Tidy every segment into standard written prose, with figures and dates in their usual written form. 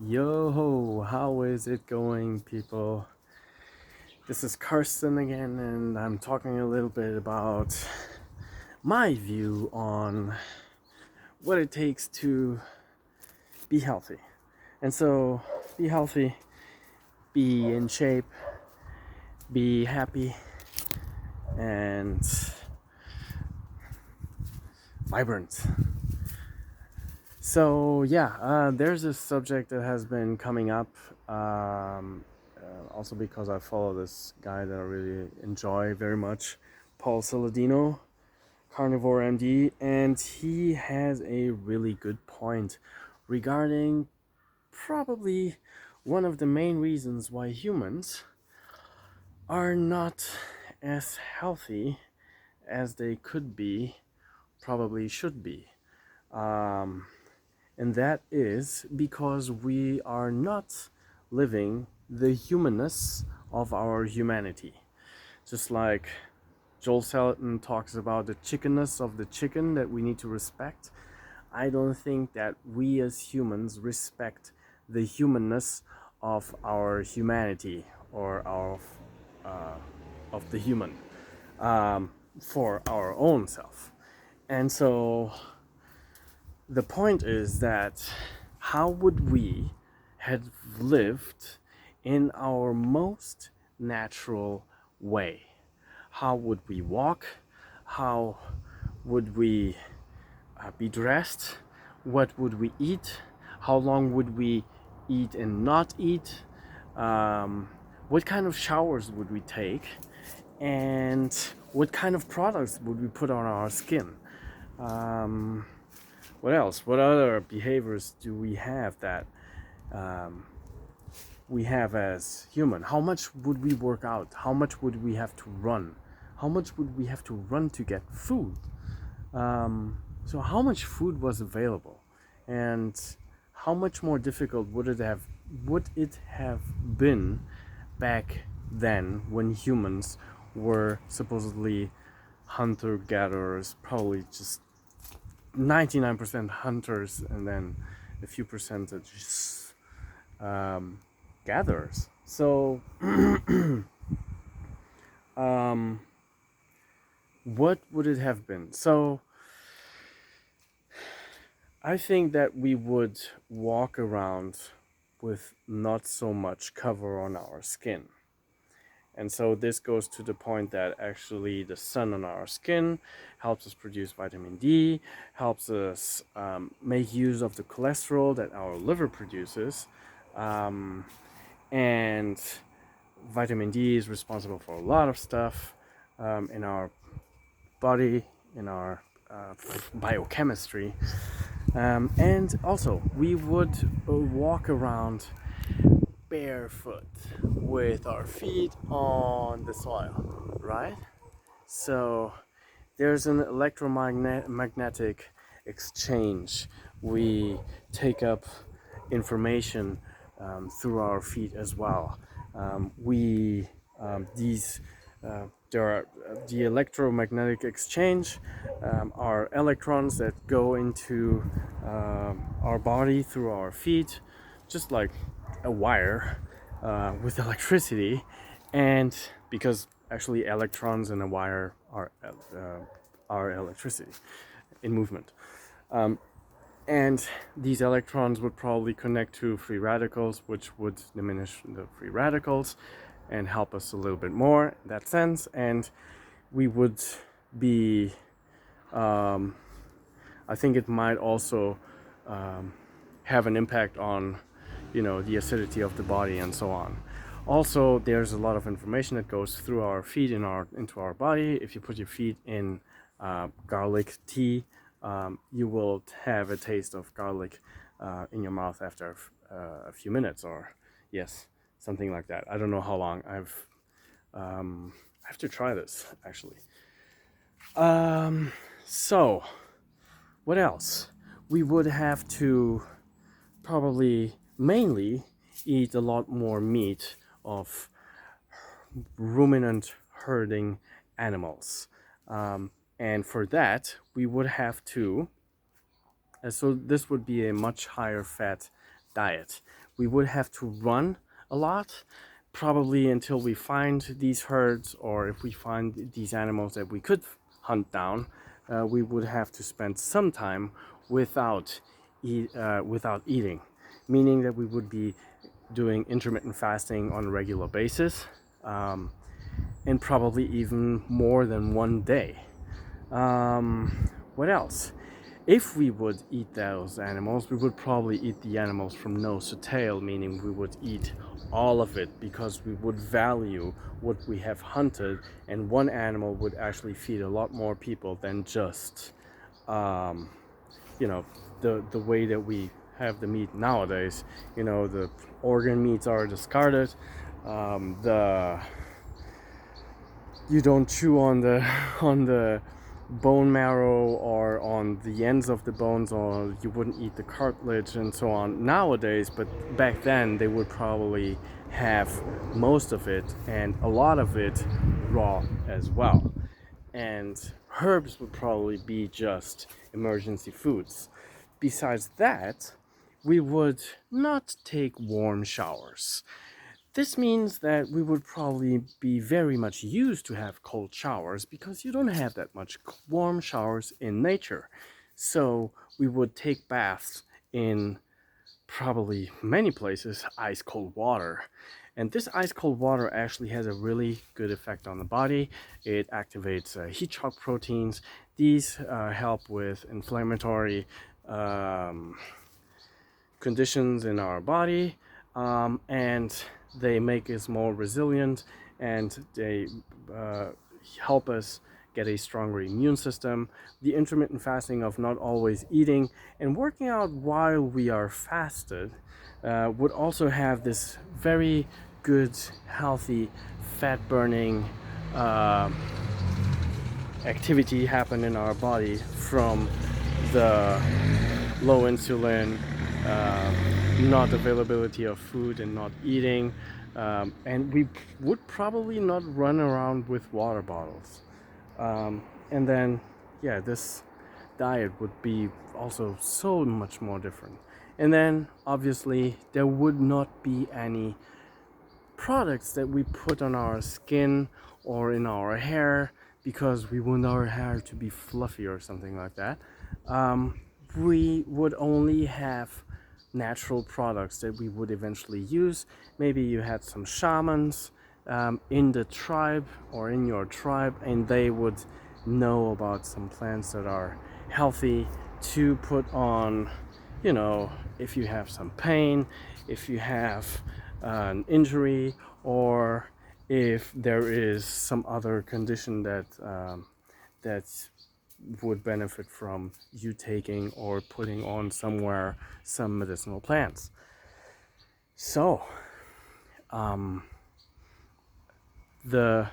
Yo, how is it going, people? This is Karsten again, and I'm talking a little bit about my view on what it takes to be healthy. And so, be healthy, be in shape, be happy, and vibrant. So, there's a subject that has been coming up. Also because I follow this guy that I really enjoy very much, Paul Saladino, Carnivore MD, and he has a really good point regarding probably one of the main reasons why humans are not as healthy as they could be, probably should be. And that is because we are not living the humanness of our humanity. Just like Joel Salatin talks about the chickenness of the chicken that we need to respect, I don't think that we as humans respect the humanness of our humanity or of the human for our own self. And so the point is that how would we have lived in our most natural way? How would we walk? How would we be dressed? What would we eat? How long would we eat and not eat? What kind of showers would we take? And what kind of products would we put on our skin? What else? What other behaviors do we have that we have as human? How much would we work out? How much would we have to run? How much would we have to run to get food? So how much food was available, and how much more difficult would it have been back then when humans were supposedly hunter-gatherers, probably just 99% hunters and then a few percentages gatherers. So what would it have been? So I think that we would walk around with not so much cover on our skin. And so this goes to the point that actually the sun on our skin helps us produce vitamin D, helps us make use of the cholesterol that our liver produces. And vitamin D is responsible for a lot of stuff in our body, in our biochemistry. And also, we would walk around barefoot with our feet on the soil, right? So there's an electromagnetic exchange. We take up information through our feet as well. There are the electromagnetic exchange are electrons that go into our body through our feet, just like a wire with electricity. And because actually electrons in a wire are electricity in movement. And these electrons would probably connect to free radicals, which would diminish the free radicals and help us a little bit more in that sense. And we would be, I think it might also have an impact on, the acidity of the body and so on. Also, there's a lot of information that goes through our feet into our body. If you put your feet in garlic tea, you will have a taste of garlic in your mouth after a few minutes, or yes, something like that. I don't know how long. I have to try this actually. So, what else? We would have to probably mainly eat a lot more meat of ruminant herding animals. And for that, we would have to, so this would be a much higher fat diet. We would have to run a lot, probably until we find these herds, or if we find these animals that we could hunt down, we would have to spend some time without eating, meaning that we would be doing intermittent fasting on a regular basis, and probably even more than one day. What else? If we would eat those animals, we would probably eat the animals from nose to tail, meaning we would eat all of it, because we would value what we have hunted, and one animal would actually feed a lot more people than just, you know, the way that we have the meat nowadays. You know, the organ meats are discarded. You don't chew on the on the bone marrow or on the ends of the bones, or you wouldn't eat the cartilage and so on nowadays. But back then they would probably have most of it, and a lot of it raw as well. And herbs would probably be just emergency foods. Besides that, we would not take warm showers. This means that we would probably be very much used to have cold showers, because you don't have that much warm showers in nature. So we would take baths in probably many places ice cold water. And this ice cold water actually has a really good effect on the body. It activates heat shock proteins. These help with inflammatory conditions in our body, and they make us more resilient, and they help us get a stronger immune system. The intermittent fasting of not always eating and working out while we are fasted would also have this very good, healthy, fat burning activity happen in our body from the low insulin, not availability of food and not eating, and we would probably not run around with water bottles. And then, yeah, this diet would be also so much more different. And then, obviously, there would not be any products that we put on our skin or in our hair, because we want our hair to be fluffy or something like that. We would only have natural products that we would eventually use. Maybe you had some shamans in the tribe or in your tribe, and they would know about some plants that are healthy to put on, you know, if you have some pain, if you have an injury, or if there is some other condition that would benefit from you taking or putting on somewhere some medicinal plants. So, the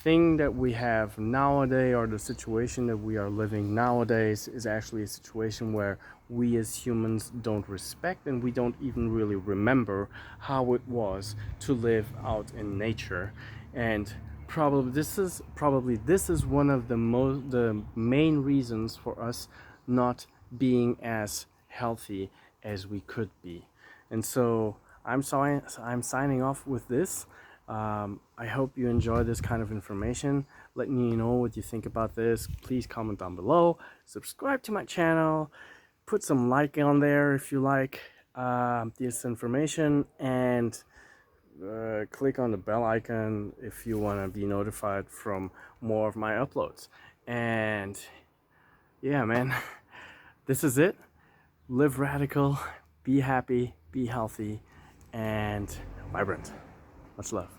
thing that we have nowadays, or the situation that we are living nowadays, is actually a situation where we as humans don't respect, and we don't even really remember how it was to live out in nature. And probably this is one of the main reasons for us not being as healthy as we could be. And so I'm signing off with this. I hope you enjoy this kind of information. Let me know what you think about this. Please comment down below. Subscribe to my channel. Put some like on there if you like this information, and click on the bell icon if you want to be notified from more of my uploads. And yeah, man, this is it. Live radical, be happy, be healthy, and vibrant. Much love.